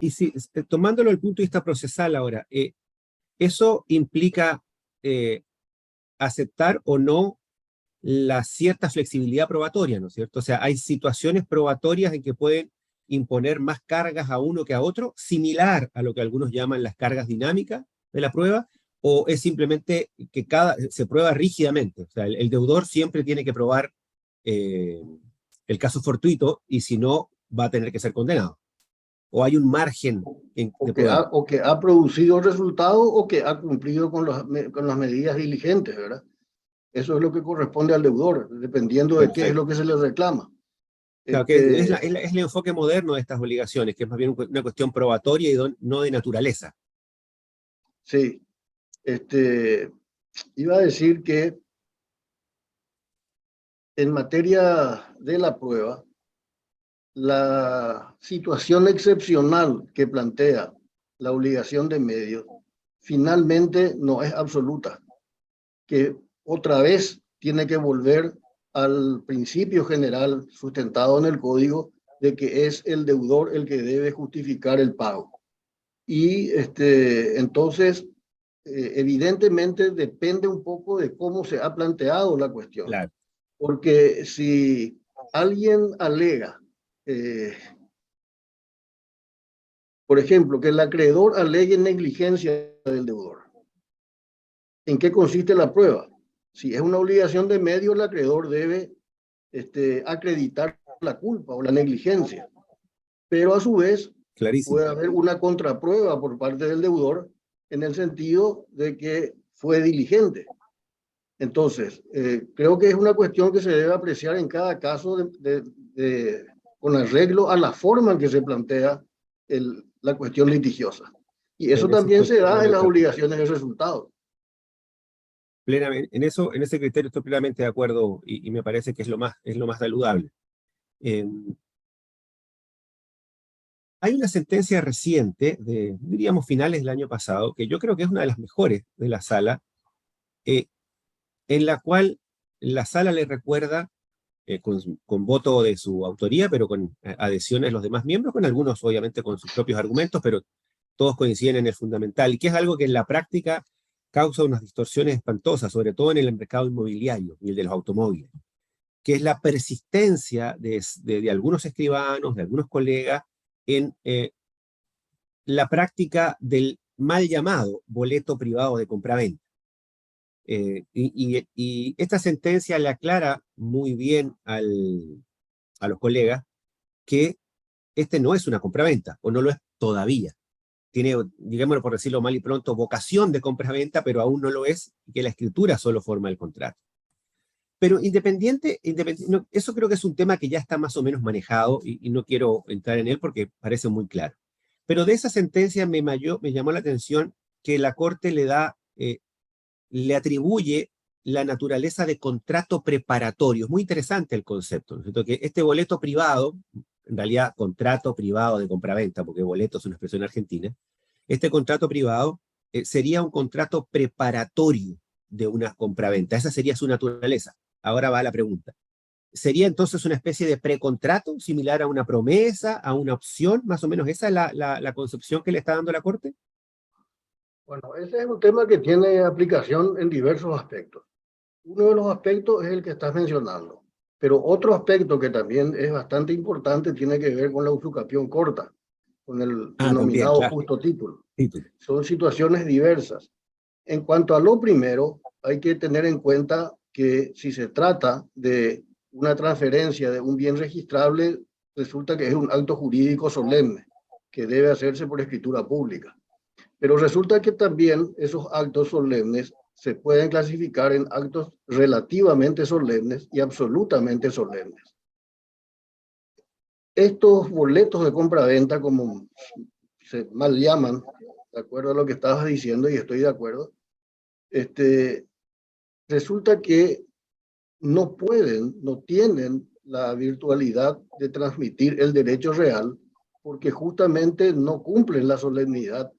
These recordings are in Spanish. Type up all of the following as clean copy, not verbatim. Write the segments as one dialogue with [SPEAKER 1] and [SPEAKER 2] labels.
[SPEAKER 1] Y si, tomándolo desde el punto de vista procesal ahora, ¿eso implica aceptar o no la cierta flexibilidad probatoria, ¿no es cierto? O sea, hay situaciones probatorias en que pueden imponer más cargas a uno que a otro, similar a lo que algunos llaman las cargas dinámicas de la prueba, o es simplemente que se prueba rígidamente. O sea, el deudor siempre tiene que probar el caso fortuito y si no, va a tener que ser condenado. O hay un margen de prueba.
[SPEAKER 2] O que ha producido resultado o que ha cumplido con las medidas diligentes, ¿verdad? Eso es lo que corresponde al deudor, dependiendo de qué es lo que se le reclama.
[SPEAKER 1] Claro, que es el enfoque moderno de estas obligaciones, que es más bien una cuestión probatoria y no de naturaleza.
[SPEAKER 2] Sí. Iba a decir que en materia de la prueba, la situación excepcional que plantea la obligación de medios finalmente no es absoluta, que otra vez tiene que volver al principio general sustentado en el código de que es el deudor el que debe justificar el pago. Y entonces, evidentemente depende un poco de cómo se ha planteado la cuestión.
[SPEAKER 1] Claro.
[SPEAKER 2] Porque si alguien alega, por ejemplo, que el acreedor alegue negligencia del deudor, ¿en qué consiste la prueba? Si es una obligación de medio, el acreedor debe acreditar la culpa o la negligencia. Pero a su vez,
[SPEAKER 1] Clarísimo.
[SPEAKER 2] puede haber una contraprueba por parte del deudor en el sentido de que fue diligente. Entonces, creo que es una cuestión que se debe apreciar en cada caso con arreglo a la forma en que se plantea la cuestión litigiosa. Y eso también se da en las obligaciones de resultado.
[SPEAKER 1] Plenamente, en ese criterio estoy plenamente de acuerdo y me parece que es lo más saludable. Hay una sentencia reciente, diríamos finales del año pasado, que yo creo que es una de las mejores de la sala, en la cual la sala le recuerda, con voto de su autoría, pero con adhesiones de los demás miembros, con algunos obviamente con sus propios argumentos, pero todos coinciden en el fundamental, y que es algo que en la práctica causa unas distorsiones espantosas, sobre todo en el mercado inmobiliario y el de los automóviles, que es la persistencia de algunos escribanos, de algunos colegas, en la práctica del mal llamado boleto privado de compraventa. Y esta sentencia le aclara muy bien a los colegas que este no es una compraventa, o no lo es todavía. Tiene, digámoslo por decirlo mal y pronto, vocación de compraventa, pero aún no lo es, y que la escritura solo forma el contrato. Pero independiente, no, eso creo que es un tema que ya está más o menos manejado, y no quiero entrar en él porque parece muy claro. Pero de esa sentencia me llamó la atención que la Corte le atribuye la naturaleza de contrato preparatorio. Es muy interesante el concepto, ¿no es cierto? Que este boleto privado, en realidad contrato privado de compraventa, porque boleto es una expresión argentina, este contrato privado sería un contrato preparatorio de una compraventa. Esa sería su naturaleza. Ahora va la pregunta. ¿Sería entonces una especie de precontrato, similar a una promesa, a una opción? Más o menos esa es la concepción que le está dando la Corte.
[SPEAKER 2] Bueno, ese es un tema que tiene aplicación en diversos aspectos. Uno de los aspectos es el que estás mencionando, pero otro aspecto que también es bastante importante tiene que ver con la usucapión corta, con el denominado
[SPEAKER 1] También,
[SPEAKER 2] justo título.
[SPEAKER 1] título.
[SPEAKER 2] Son situaciones diversas. En cuanto a lo primero, hay que tener en cuenta que si se trata de una transferencia de un bien registrable, resulta que es un acto jurídico solemne que debe hacerse por escritura pública. Pero resulta que también esos actos solemnes se pueden clasificar en actos relativamente solemnes y absolutamente solemnes. Estos boletos de compra-venta, como se mal llaman, de acuerdo a lo que estabas diciendo, y estoy de acuerdo, resulta que no tienen la virtualidad de transmitir el derecho real, porque justamente no cumplen la solemnidad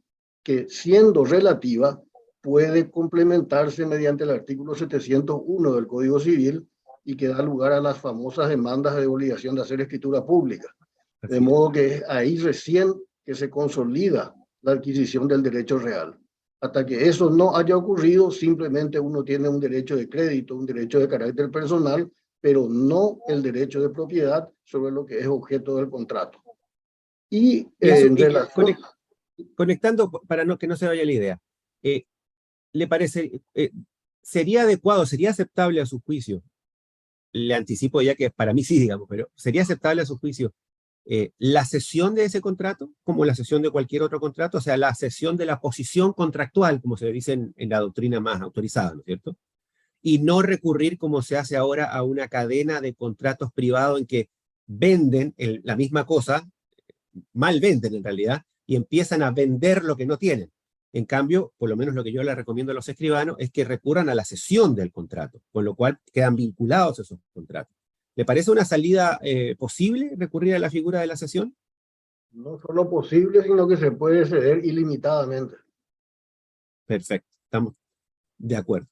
[SPEAKER 2] que, siendo relativa, puede complementarse mediante el artículo 701 del Código Civil y que da lugar a las famosas demandas de obligación de hacer escritura pública. De modo que ahí recién que se consolida la adquisición del derecho real. Hasta que eso no haya ocurrido, simplemente uno tiene un derecho de crédito, un derecho de carácter personal, pero no el derecho de propiedad sobre lo que es objeto del contrato. Y en relación...
[SPEAKER 1] Conectando, para que no se vaya la idea, ¿le parece, sería adecuado, sería aceptable a su juicio? Le anticipo ya que para mí sí, digamos, pero ¿sería aceptable a su juicio la cesión de ese contrato, como la cesión de cualquier otro contrato? O sea, la cesión de la posición contractual, como se dice en la doctrina más autorizada, ¿no es cierto? Y no recurrir, como se hace ahora, a una cadena de contratos privados en que venden la misma cosa, mal venden en realidad, y empiezan a vender lo que no tienen. En cambio, por lo menos lo que yo le recomiendo a los escribanos es que recurran a la cesión del contrato, con lo cual quedan vinculados esos contratos. ¿Le parece una salida posible recurrir a la figura de la cesión?
[SPEAKER 2] No solo posible, sino que se puede ceder ilimitadamente.
[SPEAKER 1] Perfecto, estamos de acuerdo.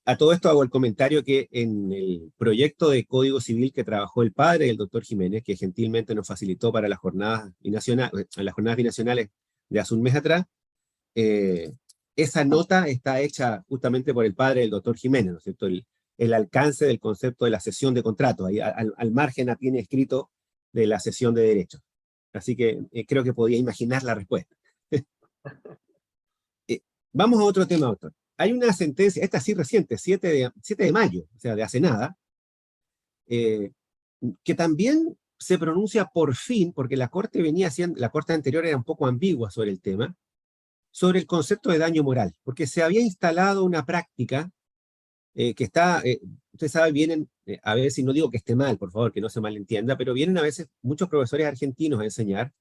[SPEAKER 1] A todo esto hago el comentario que en el proyecto de Código Civil que trabajó el padre del doctor Jiménez, que gentilmente nos facilitó para las jornadas binacionales de hace un mes atrás, esa nota está hecha justamente por el padre del doctor Jiménez, ¿no es cierto? El alcance del concepto de la cesión de contratos. Ahí al margen tiene escrito de la cesión de derechos. Así que creo que podía imaginar la respuesta. Vamos a otro tema, doctor. Hay una sentencia, esta sí reciente, 7 de mayo, o sea, de hace nada, que también se pronuncia por fin, porque la Corte la Corte anterior era un poco ambigua sobre el tema, sobre el concepto de daño moral, porque se había instalado una práctica que está, usted sabe, vienen, a ver si no digo que esté mal, por favor, que no se malentienda, pero vienen a veces muchos profesores argentinos a enseñar,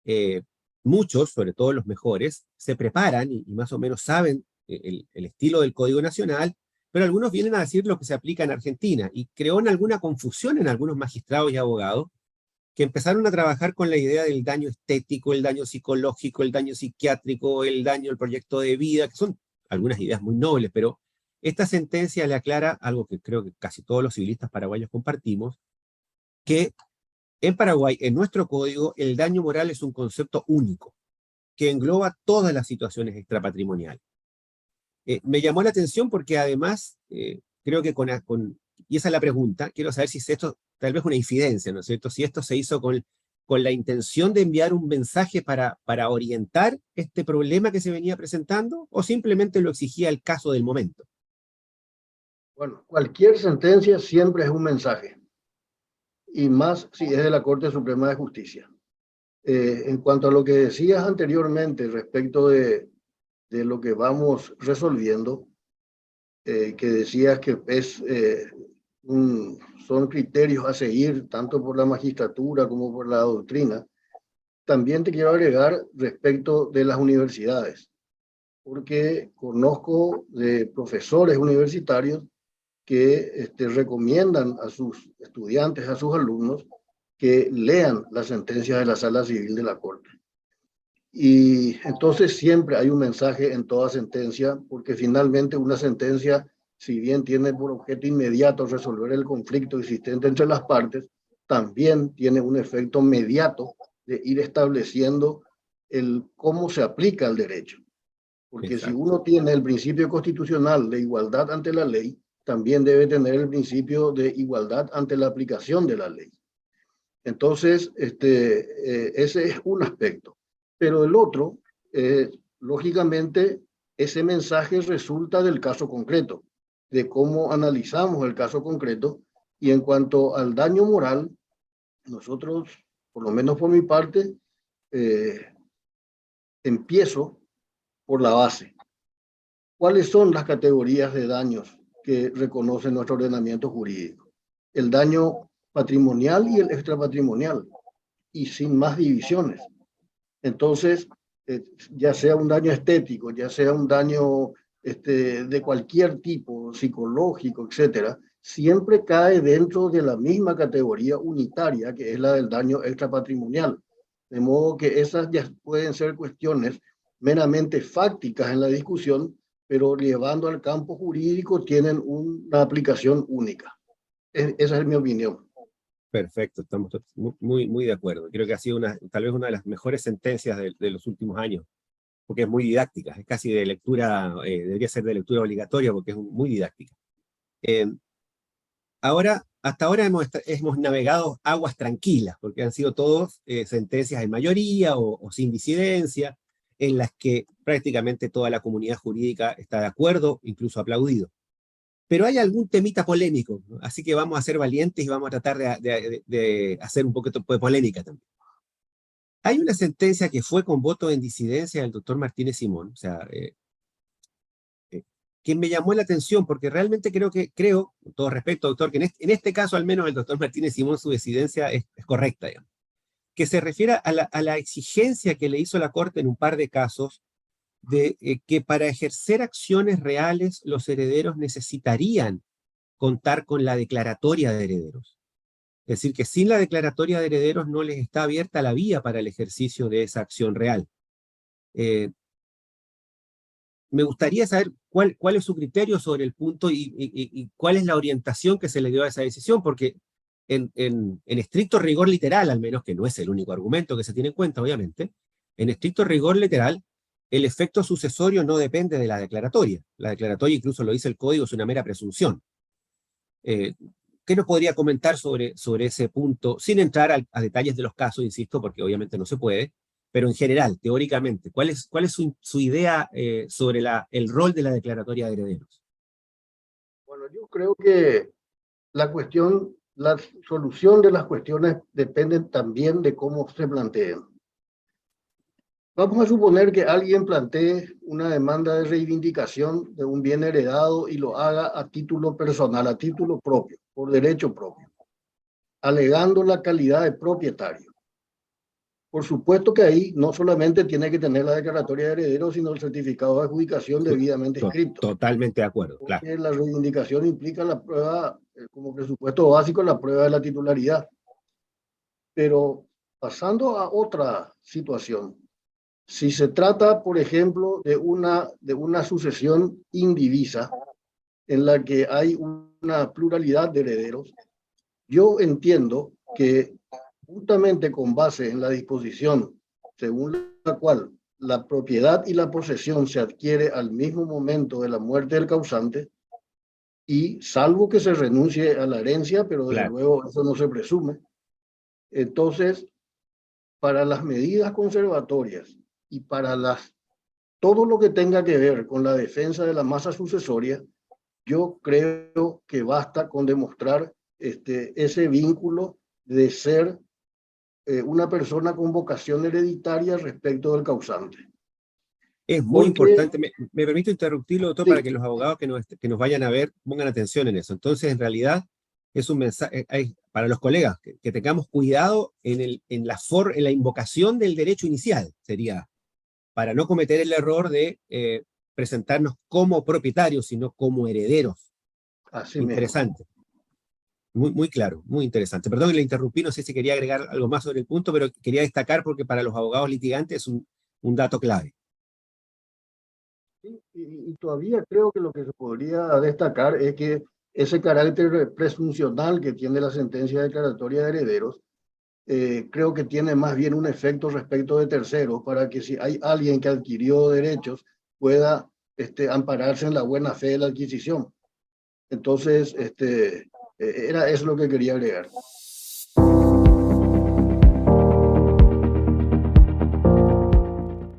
[SPEAKER 1] eh, muchos, sobre todo los mejores, se preparan y más o menos saben el estilo del Código Nacional, pero algunos vienen a decir lo que se aplica en Argentina, y creó alguna confusión en algunos magistrados y abogados, que empezaron a trabajar con la idea del daño estético, el daño psicológico, el daño psiquiátrico, el daño al proyecto de vida, que son algunas ideas muy nobles, pero esta sentencia le aclara algo que creo que casi todos los civilistas paraguayos compartimos, que en Paraguay, en nuestro código, el daño moral es un concepto único, que engloba todas las situaciones extrapatrimoniales. Me llamó la atención porque además, creo que y esa es la pregunta, quiero saber si esto, tal vez una infidencia, ¿no es cierto? Si esto se hizo con la intención de enviar un mensaje para orientar este problema que se venía presentando, o simplemente lo exigía el caso del momento.
[SPEAKER 2] Bueno, cualquier sentencia siempre es un mensaje, y más si es de la Corte Suprema de Justicia. En cuanto a lo que decías anteriormente respecto de lo que vamos resolviendo, que decías que son criterios a seguir tanto por la magistratura como por la doctrina, también te quiero agregar respecto de las universidades, porque conozco de profesores universitarios que recomiendan a sus estudiantes, a sus alumnos, que lean la sentencia de la Sala Civil de la Corte. Y entonces siempre hay un mensaje en toda sentencia, porque finalmente una sentencia, si bien tiene por objeto inmediato resolver el conflicto existente entre las partes, también tiene un efecto mediato de ir estableciendo cómo se aplica el derecho. Porque
[SPEAKER 1] Exacto.
[SPEAKER 2] si uno tiene el principio constitucional de igualdad ante la ley, también debe tener el principio de igualdad ante la aplicación de la ley. Entonces, ese es un aspecto. Pero el otro, lógicamente, ese mensaje resulta del caso concreto, de cómo analizamos el caso concreto. Y en cuanto al daño moral, nosotros, por lo menos por mi parte, empiezo por la base. ¿Cuáles son las categorías de daños que reconoce nuestro ordenamiento jurídico? El daño patrimonial y el extrapatrimonial, y sin más divisiones. Entonces, ya sea un daño estético, ya sea un daño de cualquier tipo, psicológico, etcétera, siempre cae dentro de la misma categoría unitaria, que es la del daño extrapatrimonial. De modo que esas ya pueden ser cuestiones meramente fácticas en la discusión, pero llevando al campo jurídico tienen una aplicación única. Esa es mi opinión.
[SPEAKER 1] Perfecto, estamos muy, muy de acuerdo. Creo que ha sido tal vez una de las mejores sentencias de los últimos años, porque es muy didáctica, es casi de lectura, debería ser de lectura obligatoria porque es muy didáctica. Hasta ahora hemos navegado aguas tranquilas, porque han sido todos sentencias en mayoría o sin disidencia, en las que prácticamente toda la comunidad jurídica está de acuerdo, incluso aplaudido. Pero hay algún temita polémico, ¿no? Así que vamos a ser valientes y vamos a tratar de hacer un poquito de polémica también. Hay una sentencia que fue con voto en disidencia del doctor Martínez Simón, o sea, que me llamó la atención, porque realmente creo, con todo respeto, doctor, que en este caso al menos el doctor Martínez Simón, su decidencia es correcta, digamos, que se refiere a la exigencia que le hizo la Corte en un par de casos de que para ejercer acciones reales los herederos necesitarían contar con la declaratoria de herederos. Es decir, que sin la declaratoria de herederos no les está abierta la vía para el ejercicio de esa acción real. Me gustaría saber cuál es su criterio sobre el punto y cuál es la orientación que se le dio a esa decisión, porque en estricto rigor literal, al menos, que no es el único argumento que se tiene en cuenta, obviamente, en estricto rigor literal, el efecto sucesorio no depende de la declaratoria. La declaratoria, incluso lo dice el código, es una mera presunción. ¿Qué nos podría comentar sobre ese punto, sin entrar a detalles de los casos, insisto, porque obviamente no se puede, pero en general, teóricamente, ¿cuál es su idea sobre el rol de la declaratoria de herederos?
[SPEAKER 2] Bueno, yo creo que la solución de las cuestiones depende también de cómo se planteen. Vamos a suponer que alguien plantee una demanda de reivindicación de un bien heredado y lo haga a título personal, a título propio, por derecho propio, alegando la calidad de propietario. Por supuesto que ahí no solamente tiene que tener la declaratoria de heredero, sino el certificado de adjudicación debidamente escrito.
[SPEAKER 1] Totalmente de acuerdo, claro.
[SPEAKER 2] Porque la reivindicación implica la prueba, como presupuesto básico, la prueba de la titularidad. Pero pasando a otra situación, si se trata, por ejemplo, de una sucesión indivisa en la que hay una pluralidad de herederos, yo entiendo que justamente con base en la disposición según la cual la propiedad y la posesión se adquiere al mismo momento de la muerte del causante, y salvo que se renuncie a la herencia, pero desde luego eso no se presume, entonces para las medidas conservatorias y para todo lo que tenga que ver con la defensa de la masa sucesoria, yo creo que basta con demostrar ese vínculo de ser una persona con vocación hereditaria respecto del causante.
[SPEAKER 1] Es muy importante, me permito interrumpirlo, doctor,
[SPEAKER 2] sí,
[SPEAKER 1] para que los abogados que nos vayan a ver pongan atención en eso. Entonces, en realidad, es un mensaje para los colegas, que tengamos cuidado en la invocación del derecho inicial, sería para no cometer el error de presentarnos como propietarios, sino como herederos.
[SPEAKER 2] así
[SPEAKER 1] Interesante. Muy claro, muy interesante. Perdón que le interrumpí, no sé si quería agregar algo más sobre el punto, pero quería destacar porque para los abogados litigantes es un dato clave.
[SPEAKER 2] Y todavía creo que lo que se podría destacar es que ese carácter presuncional que tiene la sentencia declaratoria de herederos, creo que tiene más bien un efecto respecto de terceros, para que si hay alguien que adquirió derechos pueda ampararse en la buena fe de la adquisición. Entonces, eso es lo que quería agregar.